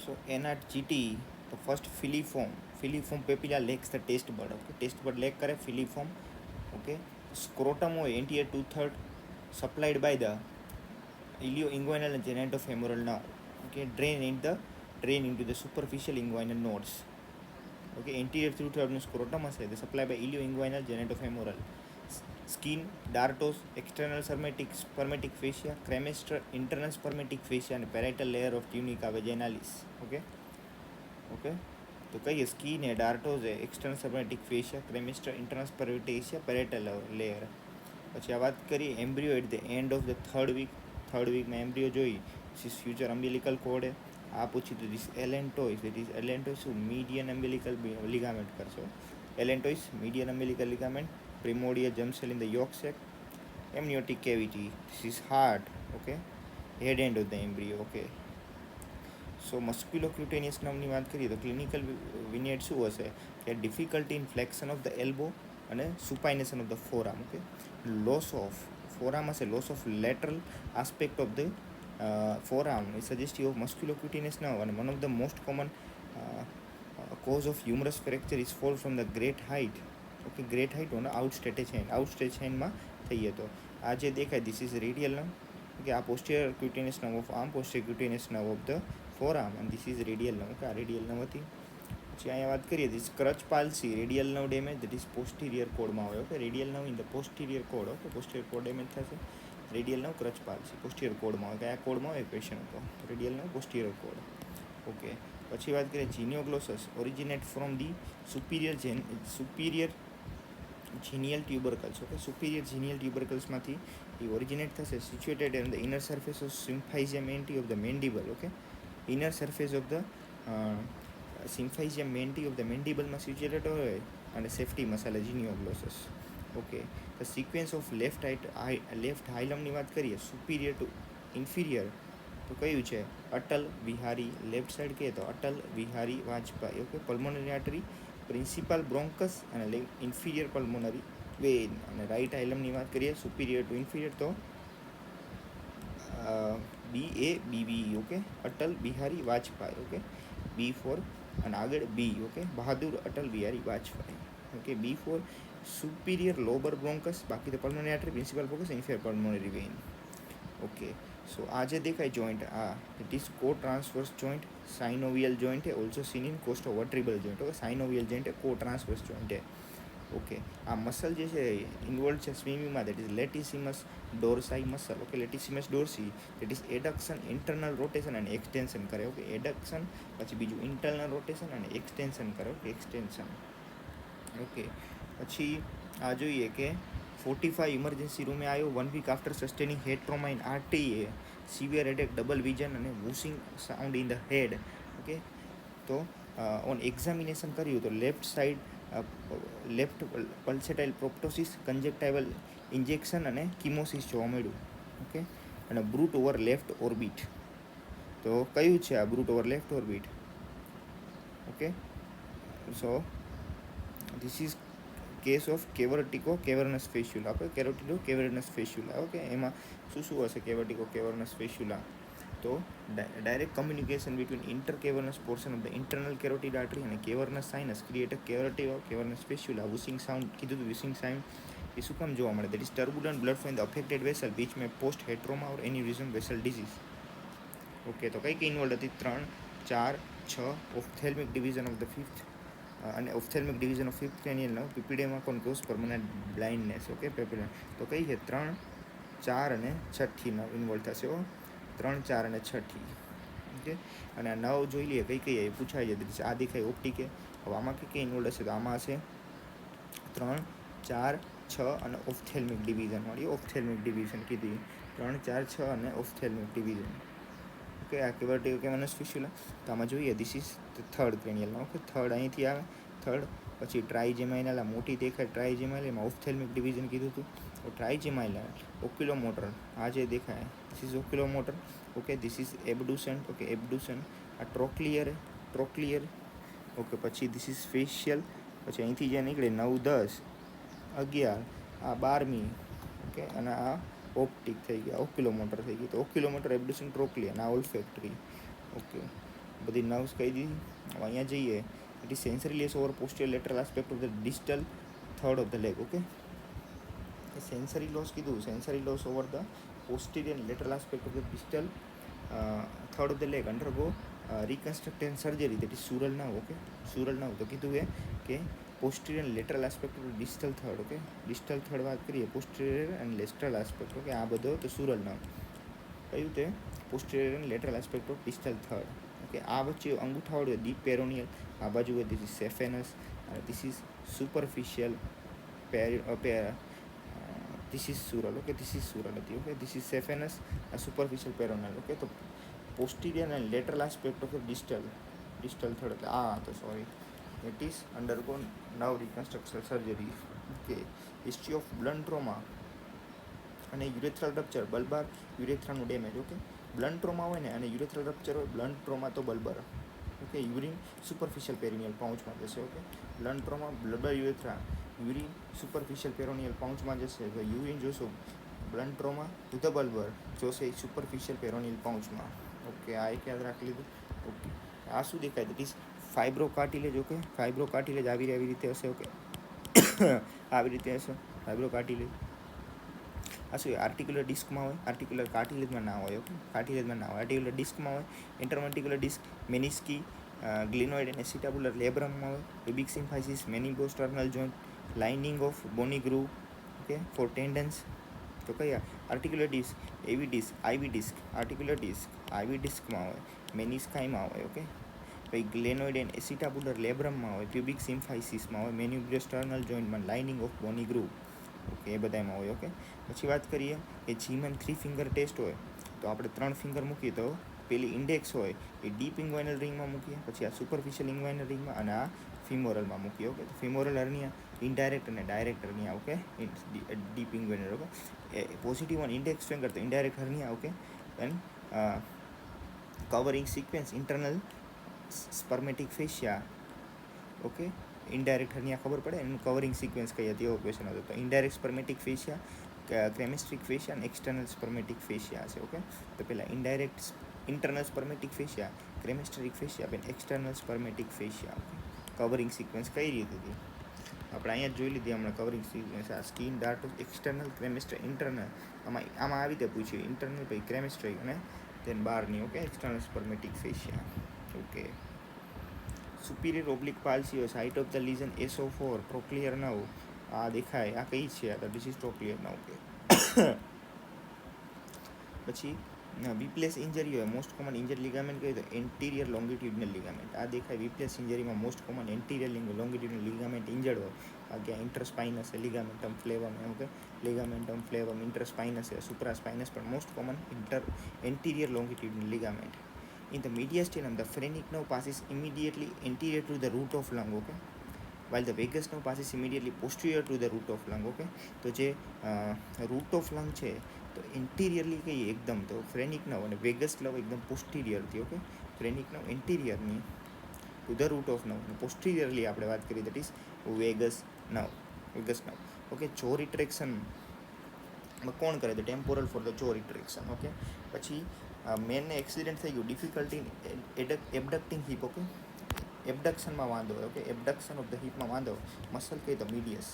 So NRGT, the first filiform papilla lacks the taste bud. Okay, taste bud lack करे filiform. Okay, scrotum હોય anterior 2/3 supplied by the ilioinguinal and genitofemoral nerve. Okay, drain into the superficial inguinal nodes. Okay, anterior 2/3 નું scrotum હશે તે supply by ilioinguinal genitofemoral. Skin, dartos, external spermatic fascia, cremaster, internal spermatic fascia and parietal layer of tunica vaginalis. Okay. તો કહીએ skin એ dartos એ external spermatic fascia, cremaster, internal spermatic fascia, parietal layer. પછી આ વાત કરીએ embryo at the end of the third વીકમાં embryo જોઈ. ધીસ ફ્યુચર અમ્બિલિકલ કોડ આ પૂછી તો ધીસ એલેન્ટોઇસ. શું મીડિયન અમ્બિલિકલ લિગામેન્ટ કરશો. Allantois median umbilical ligament, primordial germ cell in the yolk sac, amniotic cavity. This is heart. Okay, head end of the embryo. Okay, so musculocutaneous નર્વની વાત કરીએ તો clinical વિનિયડ શું હશે કે difficulty in flexion of the elbow અને supination of the forearm. Okay, loss of forearm હશે, loss of lateral aspect of the forearm is suggestive of musculocutaneous nerve. અને one of the most common cause of humerus fracture is fall from the great height. Okay, great height on outstretched હેન્ડમાં થઈએ તો આ જે દેખાય this is radial nerve. Okay, આ posterior cutaneous nerve of arm, posterior cutaneous nerve of the forearm અને this is radial nerve. Okay, આ radial nerve હતી. પછી અહીંયા વાત કરીએ this crutch palsy, radial nerve damage that is posterior કોડમાં હોય. Okay, radial nerve in the પોસ્ટિરિયર cord. Okay, posterior cord damage થશે. Radial nerve crutch palsy posterior કોડમાં હોય. કયા કોડમાં હોય ક્વેશ્ચન હતો. Radial nerve posterior cord. Okay, પછી વાત કરીએ genioglossus originate from the superior genial tubercles. Okay, superior genial ટ્યુબરકલ્સમાંથી એ ઓરિજિનેટ થશે. Situated in the inner surface of symphysis menti of the mandible. Okay, inner surface of the symphysis menti of the મેન્ડિબલમાં situated હોય અને safety મસાલા genioglossus. Okay, the sequence of left હાઇલમની વાત કરીએ superior to inferior તો કયું છે Atal Bihari. Left side કહીએ તો Atal Bihari Vajpayee. Okay, pulmonary artery principal bronchus અને ઇન્ફિરિયર પલ્મોનરી વેન. અને રાઇટ હાઇલમની વાત કરીએ સુપિરિયર ટુ ઇન્ફિરિયર તો BABB. Okay, Atal Bihari Vajpayee. Okay, B4 અને આગળ B. ઓકે, બહાદુર Atal Bihari Vajpayee. Okay, B4 superior lobar bronchus, બાકી તો pulmonary artery principal bronchus inferior pulmonary vein. Okay, so આ જે દેખાય જોઈન્ટ આ it is costotransverse joint, synovial joint હે, also scene in costovertebral joint. Okay, synovial joint costotransverse joint હે. Okay, આ muscle જે છે involve છે સ્વિમિંગમાં that is latissimus dorsi muscle. Okay, latissimus dorsi that is adduction, internal rotation અને extension કરે. Okay, adduction પછી બીજું ઇન્ટરનલ રોટેશન અને એક્સટેન્શન કરે. Okay, extension. ઓકે, પછી આ જોઈએ કે 45 ઇમરજન્સી રૂમે આવ્યો 1 week after sustaining head trauma in RTA, severe headache, double vision અને વૂસિંગ sound in the head. Okay, તો ઓન એક્ઝામિનેશન કર્યું તો લેફ્ટ પલ્સેટાઇલ પ્રોપ્ટોસિસ, કન્જેક્ટાઇવલ ઇન્જેક્શન અને કિમોસિસ જોવા મળ્યું. ઓકે, અને બ્રૂટ ઓવર લેફ્ટ ઓર્બિટ તો કયું છે આ bruit over left orbit. Okay, so this is case of carotid cavernous fistula. Okay, carotid cavernous fistula. Okay, એમાં શું હશે કેવર્ટિકો કેવર્નસ ફેસ્યુલા તો direct communication between intercavernous portion of the internal carotid artery અને cavernous sinus create a carotid cavernous fistula. Whooshing sound કીધું હતું. Whooshing sound એ શું કામ જોવા મળે? That is turbulent blood flow in the affected vessel which may post હેટ્રોમા or aneurysm vessel disease. Okay, તો કઈ ઇન્વોલ્વ હતી 3, 4, 6 ophthalmic division of the fifth અને ophthalmic division of fifth cranial nerve, પીપીડેમાં can cause permanent blindness. Okay, papilla તો કઈ છે 3, 4 અને 6 nerve involve થશે. 3, 4 અને 6. ઓકે, અને આ નર્વ જોઈ લઈએ કઈ એ પૂછાય છે. આ દેખાય ઓપ્ટિકે. હવે આમાં કઈ ઇન્વોલ્વ હશે તો આમાં હશે 3, 4, 6 અને ઓફથેલ્મિક ડિવિઝનવાળી. ઓફથેલ્મિક ડિવિઝન કીધી 3, 4, 6 અને ઓફથેલ્મિક ડિવિઝન. ઓકે, આ કેવર્ટિકો કેવર્નસ ફેસ્યુલા. તો આમાં જોઈએ this is third cranial. Okay, third અહીંથી આવે થર્ડ. પછી ટ્રાઇજેમાઇનલ આ મોટી દેખાય ટ્રાઇજેમાઇનલ, એમાં ઓફથેલ્મિક ડિવિઝન કીધું હતું. તો ટ્રાઇજેમાઇનલ ઓક્યુલોમોટર આ જે દેખાય this is oculomotor. Okay, this is abducens. Okay, abducens. આ ટ્રોક્લિયર. ઓકે, પછી ધીસ ઇઝ ફેશિયલ. પછી અહીંથી જ્યાં નીકળે 9, 10, 11 આ 12મી. ઓકે, અને આ ઓપ્ટિક થઈ ગયા, ઓક્યુલોમોટર થઈ ગઈ. તો ઓક્યુલોમોટર, એબડુસન, ટ્રોક્લિયર આ ઓલ્ફેક્ટરી. ઓકે, બધી નર્વ્સ કહી દીધી. હવે અહીંયા જઈએ. It is sensory loss over posterior lateral aspect of the distal third of the leg. Okay, sensory loss કીધું, sensory loss over the posterior and lateral aspect of the distal third of the leg undergo reconstructive surgery, that is sural nerve. Okay, sural nerve તો કીધું કે posterior and lateral aspect of the distal third. Okay, distal third વાત કરીએ, posterior and lateral aspect. Okay, આ બધો તો sural nerve કયું તે posterior and lateral aspect of distal third. Okay, આ વચ્ચે અંગૂઠાવાળું deep peroneal, આ બાજુ હોય this is saphenous and this is superficial this is sural. Okay, this is sural હતી. Okay, this is saphenous and superficial peroneal. Okay, તો posterior and lateral aspect of the distal third એટલે તો sorry, it is undergone nerve reconstruction surgery. Okay, history of blunt trauma અને urethral rupture, bulbar યુરેથ્રાનું damage. Okay, blunt trauma હોય ને અને urethral rupture હોય, blunt trauma તો bulbar. Okay, urine superficial perineal પાઉચમાં જશે. Okay, blunt trauma bulbar urethra, urine superficial perineal પાઉચમાં જશે. તો યુરિન જોશો blunt trauma to the bulbar, જોશે સુપરફિશિયલ પેરોનિયલ પાઉચમાં. ઓકે, આ એક યાદ રાખી લીધું. ઓકે, આ શું દેખાય? That is fibrocartilage. Okay, fibrocartilage આવી રીતે હશે. ઓકે, આવી રીતે હશે ફાઇબ્રો કાર્ટિલેજ. આ શું આર્ટિક્યુલર ડિસ્કમાં હોય, આર્ટિક્યુલર કાર્ટિલેજમાં ના હોય. ઓકે, કાર્ટિલેજમાં ના હોય, આર્ટિક્યુલર ડિસ્કમાં હોય. ઇન્ટરવેન્ટ્રિક્યુલર ડિસ્ક, મેનિસ્કી, ગ્લિનોઇડ અને એસિટાબુલર લેબ્રમમાં હોય. Pubic symphysis, manubriosternal joint, lining of bony groove. Okay, for tendons તો કયા આર્ટિક્યુલર ડિસ્ક, એવી disc, IV disc, articular disc IV ડિસ્કમાં હોય, મેનિસ્કાઈમાં હોય. ઓકે, પછી ગ્લેનોઇડ એન્ડ એસિટાબુલર લેબ્રમમાં હોય, પ્યુબિક સિમ્ફાઇસિસમાં હોય, મેનિગોસ્ટર્નલ જોઇન્ટમાં, lining of bony groove. Okay, એ બધામાં હોય. ઓકે, પછી વાત કરીએ કે જીમન 3 ફિંગર ટેસ્ટ હોય તો આપણે 3 ફિંગર મૂકીએ તો પેલી ઇન્ડેક્સ હોય એ ડીપ ઇન્ગ્વાઇનલ રિંગમાં મૂકીએ, પછી આ સુપરફિશિયલ ઇન્ગ્વાઇનલ રિંગમાં અને આ ફિમોરલમાં મૂકીએ. ઓકે, ફિમોરલ હર્નિયા ઇનડાયરેક્ટ અને direct hernia. Okay, deep inguinal. Okay, positive on index finger તો indirect hernia. Okay, and covering sequence internal spermatic fascia. Okay, indirect hernia ખબર પડે એનું કવરિંગ સિક્વન્સ કઈ હતી, એવો ક્વેશ્ચન હતો. તો ઇનડાયરેક્ટ સ્પર્મેટિક ફેશિયા, ક્રેમેસ્ટ્રિક ફેશિયા અને એક્સટર્નલ સ્પર્મેટિક ફેશિયા છે. ઓકે, તો પહેલાં ઇનડાયરેક્ટ ઇન્ટરનલ સ્પર્મેટિક ફેશિયા, ક્રેમેસ્ટ્રિક ફેશિયા, પછી external spermatic fascia. Okay, covering sequence કઈ રીતે હતી આપણે અહીંયા જોઈ લીધી હમણાં. કવરિંગ સિક્વન્સ આ સ્કિન ડાર્ટ, એક્સટર્નલ, ક્રેમેસ્ટ્રિક, ઇન્ટરનલ. આમાં આવી રીતે પૂછ્યું ઇન્ટરનલ, પછી ક્રેમેસ્ટ્રિક અને તેન બહારની. Okay, external spermatic fascia. Okay, superior oblique palsy હોય, site of the lesion SO4, trochlear nerve. આ દેખાય, આ કઈ છે? આ ડિસીઝ ટ્રોક્લિયર નર્વ. ઓકે, પછી વીપલેસ ઇન્જરી હોય, મોસ્ટ કોમન ઇન્જર લિગામેન્ટ કહીએ તો એન્ટિરિયર લોંગિટ્યુડિનલ લિગામેન્ટ. આ દેખાય વીપલેસ ઇન્જરીમાં most common anterior longitudinal ligament injured હોય. આ ક્યાં ઇન્ટરસ્પાઇનસ છે, લિગામેન્ટમ ફ્લેવમ. ઓકે, લિગામેન્ટમ ફ્લેવમ, ઇન્ટરસ્પાઇનસ છે, સુપ્રાસ્પાઇનસ, પણ most common anterior longitudinal ligament. In the mediastinum, the phrenic nerve passes immediately anterior to the root of lung. Okay, while the vagus nerve passes immediately posterior to the root of lung. Okay, તો જે root of lung છે તો ઇન્ટિરિયરલી કહીએ એકદમ, તો phrenic nerve અને vagus nerve એકદમ પોસ્ટિરિયરથી. ઓકે, ફ્રેનિક નર્વ ઇન્ટિરિયરની to the root of nerve, posteriorly આપણે વાત કરીએ that is vagus nerve. Vagus nerve. Okay, જો રિટ્રેક્શન કોણ કરે તો ટેમ્પોરલ ફોર ધ જો રિટ્રેક્શન. ઓકે, પછી મેનને એક્સિડન્ટ થઈ ગયું, ડિફિકલ્ટી એબડક્ટિંગ હિપ. ઓકે, એબડક્શનમાં વાંધો હોય. ઓકે, એબડક્શન ઓફ ધ હિપમાં વાંધો, મસલ કહે તો મીડિયસ.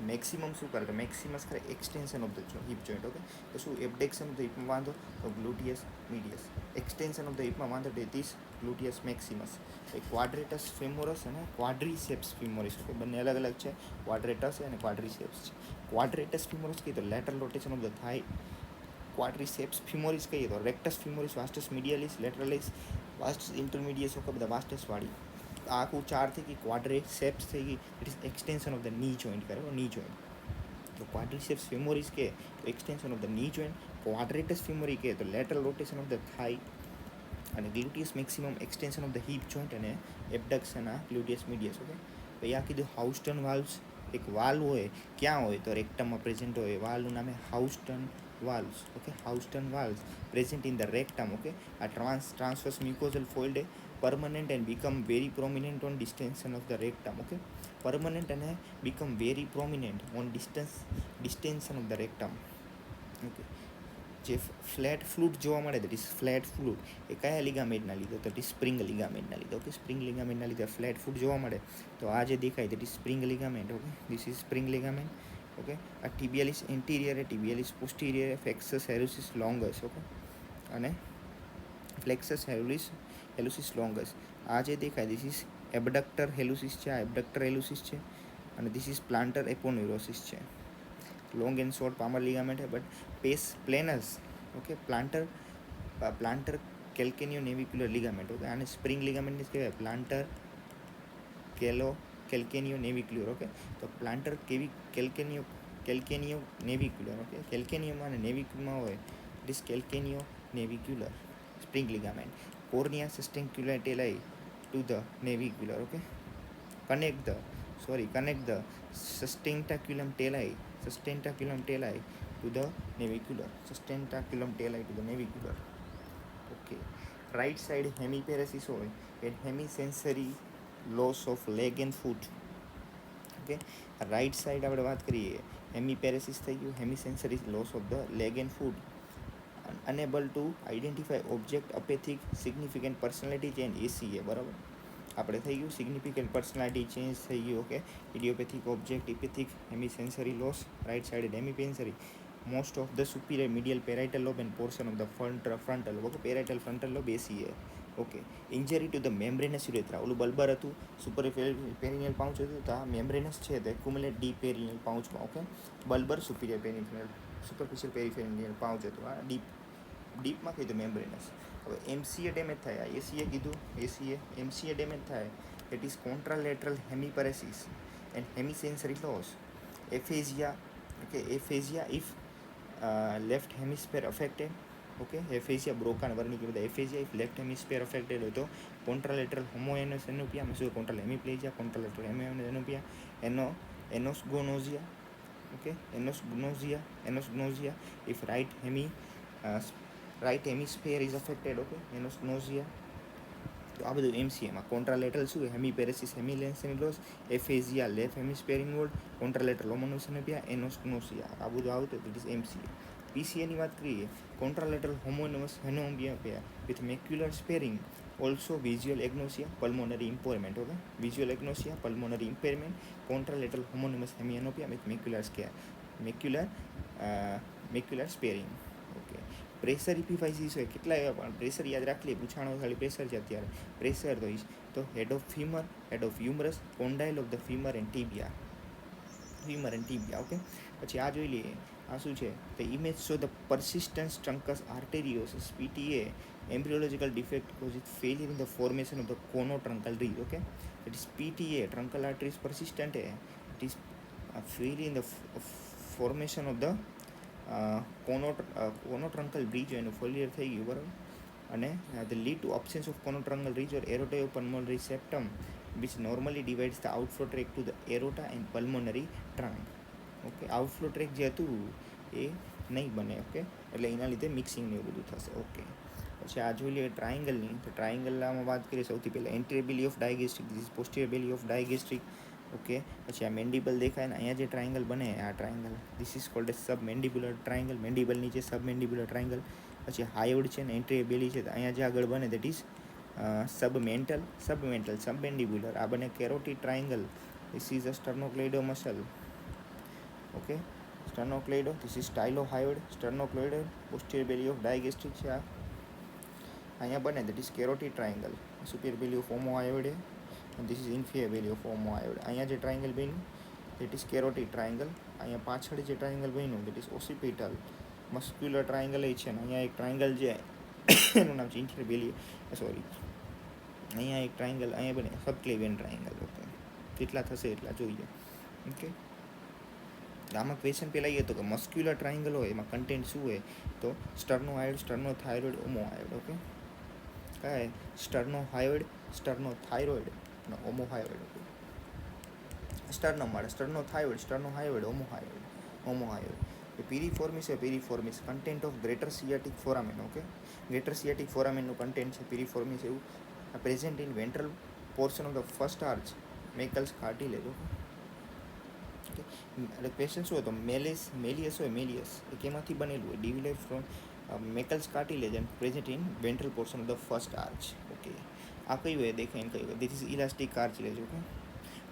મેક્સિમમ શું કરે તો મેક્સિમસ કરે extension of the hip joint. Okay, તો શું એબડક્શન ઓફ ધ હિપમાં વાંધો તો gluteus medius. Extension of the હિપમાં વાંધો ધીસ ગ્લુટિયસ મેક્સિમસ. ક્વાડ્રેટસ ફેમોરસ અને ક્વાડ્રીસેપ્સ ફેમોરિસ. ઓકે, બંને અલગ અલગ છે, ક્વાડ્રેટસ અને ક્વાડ્રીસેપ્સ છે. ક્વાડ્રેટસ ફેમોરસ કહીએ તો લેટરલ રોટેશન ઓફ ધ થાઈ. ક્વાડ્રીસેપ્સ ફિમોરિસ કહીએ તો રેક્ટસ ફિમોરિસ, વાસ્ટસ મીડિયાલિસ, લેટરલિસ, વાસ્ટસ ઇન્ટરમીડિયસ. ઓકે, બધા વાસ્ટસ વાળી. આખું 4 થઈ ગઈ. ક્વાડ્રીસેપ્સ થઈ ગઈ, it is extension of the knee joint કરે. ની જોઈન્ટ તો ક્વાડ્રીસેપ્સ ફિમોરિસ કહે તો extension of the knee joint. Quadratus femoris કહે તો lateral rotation of the thigh. અને gluteus maximus extension of the hip joint અને એબડક્શન આ ગ્લુટિયસ મીડિયસ. Okay, પછી આ કીધું હાઉસ્ટન વાલ્વ્સ. એક વાલ્વ હોય ક્યાં હોય તો રેક્ટમમાં પ્રેઝન્ટ હોય. વાલ્વનું નામ Houston valves. Okay, Houston valves present in the rectum. Okay, આ transverse mucosal fold permanent and become very prominent on distension of the rectum. Okay, permanent and become very prominent on distension of the rectum. Okay, જે flat flute જોવા મળે that is flat flute એ કયા લિગામેન્ટના લીધે that is spring લિગામેન્ટના લીધે. Okay, spring લિગામેન્ટના લીધે flat flute જોવા મળે તો આ જે દેખાય that is spring ligament. Okay, this is spring ligament. Okay, આ ટિબિયાલિસ એન્ટિરિયર ટિબિયાલિસ પોસ્ટિરિયર ફ્લેક્સસ હેરુસિસ લોંગસ. ઓકે, અને ફ્લેક્સસ હેલુસિસ લોંગસ. આ જે દેખાય ધીસ ઇઝ એબડક્ટર હેલુસિસ છે, આ એબડક્ટર હેલુસિસ છે, અને ધીસ ઇઝ પ્લાન્ટર એપોન્યુરોસિસ છે. Long and short palmar ligament है but pes planus. Okay, plantar calcaneonavicular ligament. Okay, आने स्प्रिंग लिगामेंट ने कहेवाय प्लांटर कैल्केनियो नेविकुलर. ओके, तो plantar calcaneonavicular. Okay, calcaneum અને નેવિક્યુલમાં હોય it is calcaneonavicular spring ligament. कोर्निया सस्टेंक्युलेटेलाई to the navicular. Okay, connect the sustentaculum talae to the navicular. Okay, right side hemiparesis હોય and hemisensory loss of leg and foot. Okay, right side આપણે વાત કરીએ hemiparesis થઈ ગયું, hemisensory loss of the leg and foot, unable to identify object, apathic significant personality change, ACA. બરાબર, આપણે થઈ ગયું સિગ્નિફિકન્ટ પર્સનાલિટી ચેન્જ થઈ ગયું. Okay, idiopathic object, apathic, hemisensory loss, right side hemisensory, most of the superior medial parietal lobe and portion of the frontal lobe. Parietal frontal lobe ACA. Okay, injury to the membranous urethra. ઓલું બલ્બર હતું, super પેરિનિયલ pouch હતું, તો આ membranous છે તે accumulate deep perineal પાઉચમાં. Okay, bulbar superior perineal superficial perineal pouch હતું, આ ડીપમાં કીધું મેમ્બ્રેનસ. હવે એમસીએ ડેમેજ થાય, એસીએ કીધું, એમસીએ ડેમેજ થાય it is contralateral hemiparesis and hemisensory loss, aphasia. Okay, aphasia if left hemisphere affected. Okay, aphasia Broca Wernicke બધા aphasia if left hemisphere affected હોય તો કોન્ટ્રાલેટરલ હોમોએનસ એનોપિયા, મેસુર contralateral hemiplegia, contralateral homonymous anopia, anosognosia. Okay, anosognosia if right hemisphere is affected. Okay, anosognosia. તો આ બધું એમસીએમાં contralateral શું hemiparesis, હેમીલેન્સની loss, aphasia left hemisphere involve, contralateral homonymous anopia, anosognosia. આ બધું આવતું ઇટ ઇઝ એમસીએ. પીસીએની વાત કરીએ contralateral homonymous hemianopia with macular sparing, also visual agnosia, pulmonary impairment. Okay, visual agnosia, pulmonary impairment, contralateral homonymous hemianopia with macular sparing. Okay, pressure epiphysis હોય કેટલા એવા પણ પ્રેશર યાદ રાખી લઈએ, પૂછાણો ખાલી પ્રેશર છે અત્યારે. પ્રેશર તો head of femur, head of humerus, condyle of the femur and tibia. Okay, પછી આ જોઈ લઈએ, આ શું છે the image show the persistent truncus arteriosus, PTA, embryological defect causes failure in the formation of the conotruncal ridge. Okay, it is PTA, truncal artery is persistent, it is failure in the formation of the conotruncal bridge એનું failure થઈ ગયું. બરાબર, અને the lead to absence of conotruncal ridge or aorta of pulmonary septum which normally divides the outflow tract to the aorta and pulmonary trunk. Okay, outflow track જે હતું એ નહીં બને. Okay, એટલે એના લીધે મિક્સિંગ ને એવું બધું થશે. ઓકે, પછી આ જોઈ લઈએ ટ્રાયંગલની. તો ટ્રાયંગલમાં વાત કરીએ સૌથી પહેલાં anterior belly of digastric, this is posterior belly of digastric. Okay, પછી આ મેન્ડિબલ દેખાય ને અહીંયા જે ટ્રાયંગલ બને આ triangle this is called submandibular triangle. મેન્ડિબલની જે સબ મેન્ડિબ્યુલર ટ્રાયંગલ. પછી હાયોડ છે ને એન્ટિરિયર બેલી છે તો અહીંયા જે આગળ બને દેટ ઇઝ સબમેન્ટલ, સબમેન્ડિબ્યુલર. આ બને carotid triangle. This is a sternocleido muscle. Okay, sternocleido, this is stylohyoid, sternocleido, posterior belly of digastric છે. આ અહીંયા બને that is carotid triangle, superior belly of omohyoid અને this is inferior belly of omohyoid. અહીંયા જે triangle બન્યું that is carotid triangle. અહીંયા પાછળ જે ટ્રાયંગલ બન્યું that is occipital muscular triangle છે ને અહીંયા એક ટ્રાયંગલ છે એનું નામ છે ઇન્ફિયર બેલી, સોરી અહીંયા એક ટ્રાયંગલ અહીંયા બને સબક્લેવિયન ટ્રાયંગલ. ઓકે, કેટલા થશે એટલા જોઈએ. ઓકે, આમાં ક્વેશ્ચન પહેલાં એ હતો કે મસ્ક્યુલર ટ્રાયંગલ હોય એમાં કન્ટેન્ટ શું હોય તો સ્ટર્નોહાયોઇડ, સ્ટર્નોથાઇરોઇડ, ઓમોહાયોઇડ. ઓકે, કયા સ્ટર્નોહાયોઇડ, સ્ટર્નોથાઇરોઇડ અને ઓમોહાયોઇડ. સ્ટર્નમ મળે સ્ટર્નોથાઇરોઇડ, સ્ટર્નોહાયોઇડ, ઓમોહાયોઇડ. પીરીફોર્મિસ છે, piriformis content of greater sciatic foramen. Okay, greater sciatic ફોરામેનનું કન્ટેન્ટ છે પીરીફોર્મિસ એવું present in ventral portion of the first arch Meckel's cartilage. Okay, એટલે ક્વેશ્ચન શું હતો મેલિયસ હોય, મેલિયસ એ કેમાંથી બનેલું હોય developed from Meckel's cartilage and present in ventral portion of the first arch. Okay, આ કયું હોય દેખાય કયું હોય, this is elastic cartilage. Okay,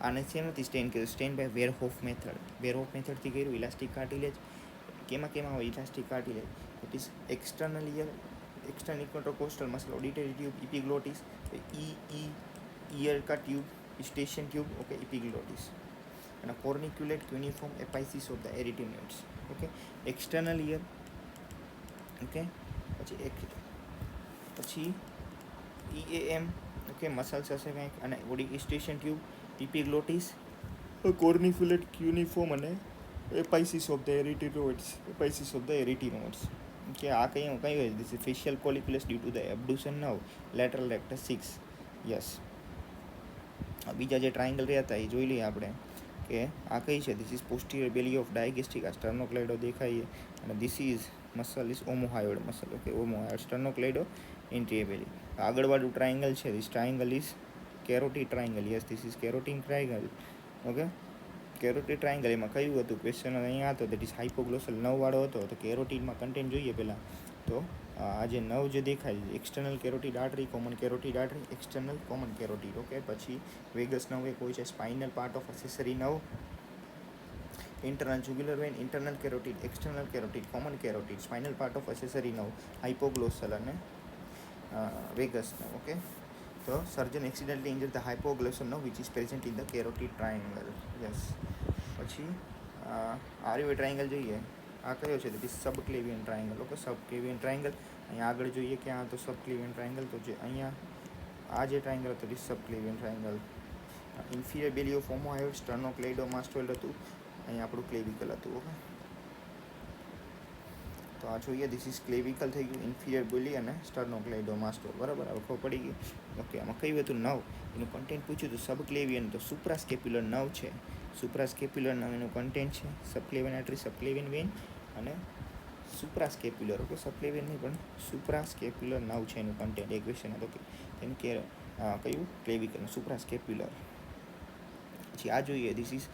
આને શેનાથી સ્ટેન કર્યું? Stain by Verhoeff method. Verhoeff મેથડથી કર્યું ઇલાસ્ટિક કાર્ટિલેજ. કેમાં હોય elastic cartilage? It is external external ઇક્વોટોકોસ્ટલ muscle, auditory tube, epiglottis, ear કા tube, Eustachian tube, okay, epiglottis અને corniculate cuneiform apices of the arytenoids. Okay, external ear. Okay, પછી EAM, okay, muscles હશે કંઈક, અને ઓડી Eustachian tube, epiglottis, corniculate cuneiform અને apices of the arytenoids. કે આ કયું હોય? This is facial colliculus due to the abducens nerve, lateral રેક્ટસ 6. Yes. બીજા જે ટ્રાયંગલ રહ્યા હતા એ જોઈ લઈએ આપણે કે આ કઈ છે. This is posterior belly of digastric. આ સ્ટર્નોક્લેડો દેખાય અને this is muscle is omohyoid muscle. Okay, omohyoid sternocleido anterior belly. આગળવાળું ટ્રાયંગલ છે. This triangle is carotid triangle. Yes, this is carotid triangle. Okay, carotid triangle. એમાં કયું હતું question અહીંયા હતો? દેટ ઇઝ હાઇપોગ્લોસલ નવવાળો હતો. તો કેરોટીનમાં કન્ટેન્ટ જોઈએ પહેલાં. તો આ જે નવ જે દેખાય છે, external carotid artery, common carotid artery, external common carotid. Okay, પછી વેગસ નવ એક હોય છે, spinal part of accessory nerve, internal jugular vein, internal carotid, external carotid, common carotid, spinal part of accessory nerve, hypoglossal અને vagus nerve. Okay, તો surgeon accidentally injure the hypoglossal nerve which is present in the carotid triangle. Yes. પછી આર્યો triangle જોઈએ. આ કયો છે? That is subclavian triangle. Okay, subclavian triangle. અહીંયા આગળ જોઈએ ક્યાં હતો સબક્લેવિયન ટ્રાયંગલ? તો જે અહીંયા આ જે ટ્રાયંગલ હતો is subclavian triangle. Inferior belly of omohyoid, sternocleidomastoid હતું. અહીંયા આપણું ક્લેવિકલ હતું. ઓકે, તો આ જોઈએ. ધીસ ઇઝ ક્લેવિકલ થઈ ગયું, ઇન્ફિરિયર બેલી અને સ્ટર્નોક્લેઇડોમાસ્ટોઇડ. બરાબર, હવે ખબર પડી ગઈ. ઓકે, આમાં કયું હતું? નવ. એનું કન્ટેન્ટ પૂછ્યું હતું સબક્લેવિયન, તો સુપ્રાસ્કેપ્યુલર નવ છે. સુપ્રાસ્કેપ્યુલર નવ એનું કન્ટેન્ટ છે. સબક્લેવિયન આર્ટરી, સબક્લેવિયન વેન અને સુપ્રાસ્કેપ્યુલર. ઓકે, સબક્લેવિયન નહીં પણ સુપ્રાસ્કેપ્યુલર નવ છે એનું કન્ટેન્ટ. એક ક્વેશ્ચન હતો કે એમ કે કયું? ક્લેવિકલ, સુપ્રાસ્કેપ્યુલર. પછી આ જોઈએ. This is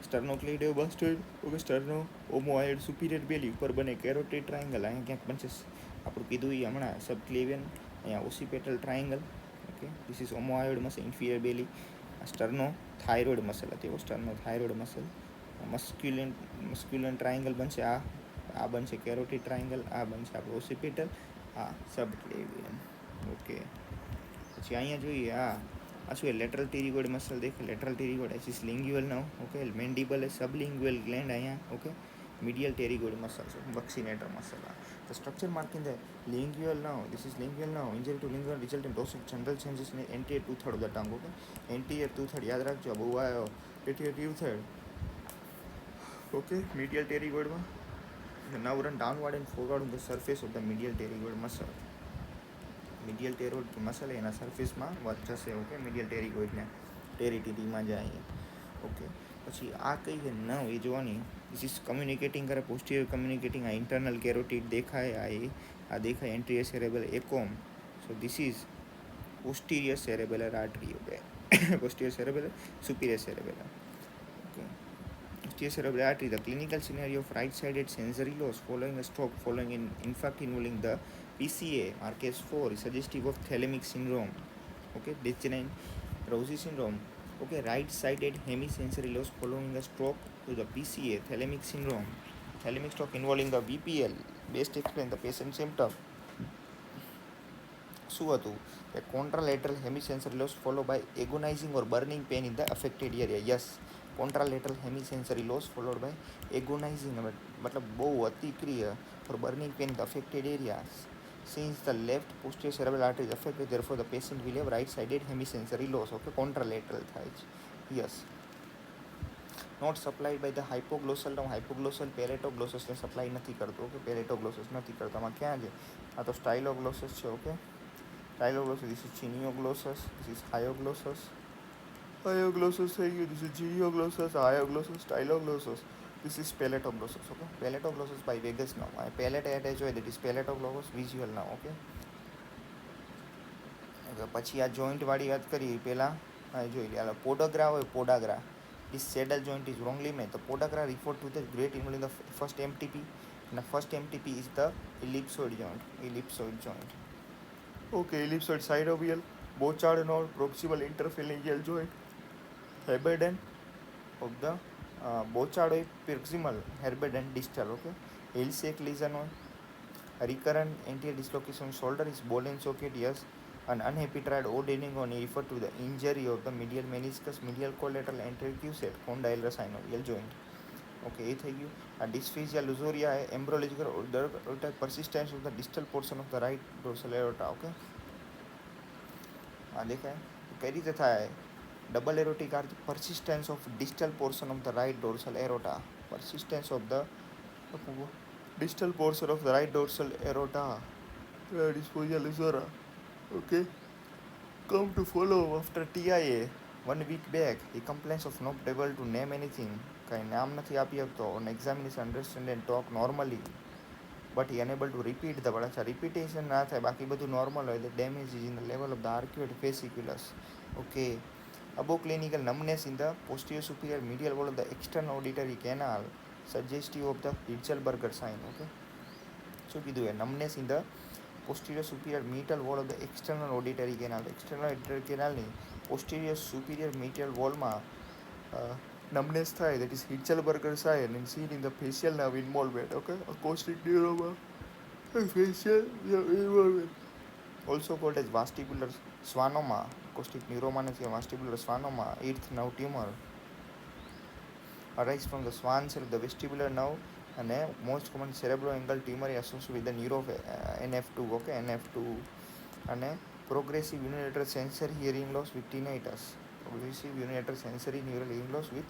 sternocleidomastoid. Okay, sterno omohyoid superior belly ઉપર બને કેરોટીડ ટ્રાયંગલ. અહીંયા ક્યાંક બનશે આપણું કીધું એ હમણાં સબક્લેવિયન. અહીંયા occipital triangle. Okay, this is omohyoid muscle, inferior belly. Sternothyroid muscle હતી. Sternothyroid muscle. Muscular triangle બનશે. આ બનશે કેરોટીડ ટ્રાયંગલ. આ બનશે આપણું ઓસિપેટલ. આ સબક્લેવિયન. ઓકે, પછી અહીંયા જોઈએ. આ શું? લેટરલ ટેરિગોઇડ મસલ દેખાય. લેટરલ ટેરિગોઇડ એસિસ લિંગ્યુઅલ નવ. ઓકે, મેન્ડિબલ એ સબલિંગ્યુઅલ ગ્લેન્ડ અહીંયા. ઓકે, મીડિયલ ટેરિગોઇડ મસલ છે, બક્સિનેટર muscle. The structure marking the lingual nerve. This is lingual nerve. Injury to lingual result in loss of general changes in the anterior two-third of the tongue. Okay, anterior two-third યાદ રાખજો. બહુ આવ્યો anterior two-third. Okay, medial pterygoid માં the nerve run downward and forward on the surface of the medial pterygoid muscle. medial pterygoid muscle એના સરફેસમાં જશે. Okay, medial pterygoid ને ટેરિટરીમાં જાય. Okay, પછી આ કઈ છે? નવ એ જોવાની. ધીસ ઇઝ કમ્યુનિકેટિંગ કરે, પોસ્ટિરિયર કમ્યુનિકેટિંગ. આ ઇન્ટરનલ કેરોટીડ દેખાય. આ દેખાય એન્ટ્રીયર સેરેબલ એકોમ. So this is posterior cerebellar artery. Okay, posterior cerebellar, superior cerebellar. Okay, posterior cerebral artery. The clinical scenario of right-sided sensory loss following a stroke following an infarct involving the PCA, Marquez 4, is suggestive of thalamic syndrome. Okay, Degenerative syndrome. Okay, right-sided hemisensory loss following a stroke to the PCA, thalamic syndrome. Thalamic stroke involving the VPL. Best explain the patient symptom. શું હતું? The contralateral hemisensory loss followed by agonizing or burning pain in the affected area. Yes, contralateral hemisensory loss followed by agonizing, मतलब બહુ અતિક્રિય or burning pain in the affected areas. Since the left posterior cerebral artery is affected, therefore the patient will have right-sided hemisensory loss. Okay, contralateral થાય છે. Yes. Not supplied by the hypoglossal nerve. Hypoglossal પેલેટોગ્લોસસ ને supply નથી કરતો. Okay, પેલેટોગ્લોસસ નથી કરતો. આમાં ક્યાં છે? આ તો સ્ટાઇલોગ્લોસસ છે. Okay, styloglossus. This is genioglossus. This is hyoglossus. Hyoglossus થઈ ગયું. This is genioglossus. Hyoglossus, styloglossus. This is palatoglossus. Okay, palatoglossus by vagus nerve. Palate attach હોય that is palatoglossus visual nerve. Okay, પછી આ જોઈન્ટવાળી વાત કરી પહેલાં જોઈ લે. પોડોગ્રા હોય, પોડાગ્રા. This saddle joint is wrongly made. The podagra referred to the great involving the first MTP, And the first MTP is the ellipsoid joint. Okay, ellipsoid synovial, Bochard node, proximal interphalangeal joint, Heberden of the Bochard proximal, Heberden distal. Okay, L-shaped lesion on recurrent anterior dislocation shoulder is ball and socket. Yes, an unhappy triad ordaining on refer to the injury of the medial meniscus, medial collateral anterior cusate, condylar synovial joint. Okay એ થઈ ગયું. આ dysphagia lusoria એ embryological or persistence of the distal portion of the right dorsal aorta. Okay આ દેખાય કઈ રીતે થાય? Double aortic arch, persistence of distal portion of the right dorsal aorta, persistence of the distal portion of the right dorsal aorta, dysphagia lusora. Okay, come to follow after TIA 1 week back. He complains of not able to name anything. કંઈ નામ નથી આપી શકતો. On examination understand and talk normally but he unable to repeat the word. અચ્છા repetition ના થાય, બાકી બધું નોર્મલ હોય. The damage is in the level of the arcuate fasciculus. Okay, અબો clinical numbness in the posterior superior medial wall of the external auditory canal suggestive of the Hitselberger sign. Okay, શું કીધું એ? Numbness in the posterior superior medial wall of the external auditory canal. External auditory કેનાલની posterior superior medial વોલમાં numbness થાય, that is Hirschelberger sign, and seen in the facial nerve involvement. Okay, acoustic neuroma, facial nerve involvement, also called as vestibular schwannoma. Acoustic neuroma નથી, vestibular schwannoma, eighth nerve tumor arise from the Schwann cell of the vestibular nerve, and most common cerebroangular tumor associated with the neuro NF2. Okay, NF2 and progressive unilateral sensory hearing loss with tinnitus. Progressive unilateral sensory neural hearing loss with